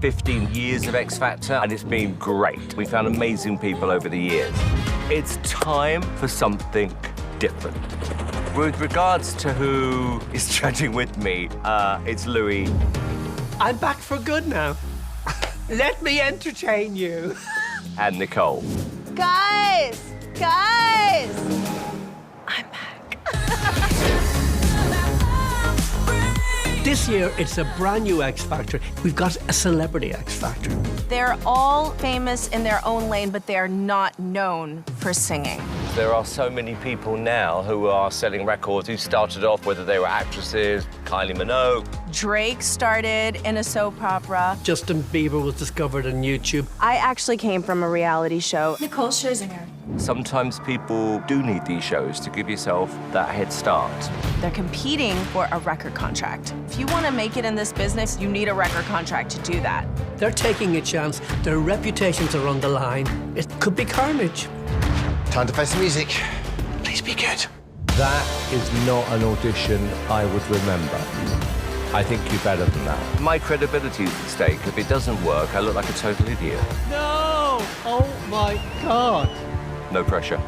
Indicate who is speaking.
Speaker 1: 15 years of X Factor, and it's been great. We found amazing people over the years. It's time for something different. With regards to who is judging with me, it's Louis.
Speaker 2: I'm back for good now. Let me entertain you.
Speaker 1: And Nicole.
Speaker 3: Guys! Guys! I'm back.
Speaker 2: This year, it's a brand new X Factor. We've got a celebrity X Factor.
Speaker 3: They're all famous in their own lane, but they're not known for singing.
Speaker 1: There are so many people now who are selling records who started off, whether they were actresses, Kylie Minogue.
Speaker 3: Drake started in a soap opera.
Speaker 2: Justin Bieber was discovered on YouTube.
Speaker 3: I actually came from a reality show.
Speaker 4: Nicole Scherzinger.
Speaker 1: Sometimes people do need these shows to give yourself that head start.
Speaker 3: They're competing for a record contract. If you want to make it in this business, you need a record contract to do that.
Speaker 2: They're taking a chance. Their reputations are on the line. It could be carnage.
Speaker 5: Time to play some music. Please be good.
Speaker 6: That is not an audition I would remember. I think you're better than that.
Speaker 1: My credibility is at stake. If it doesn't work, I look like a total idiot.
Speaker 2: No! Oh, my God.
Speaker 1: No pressure.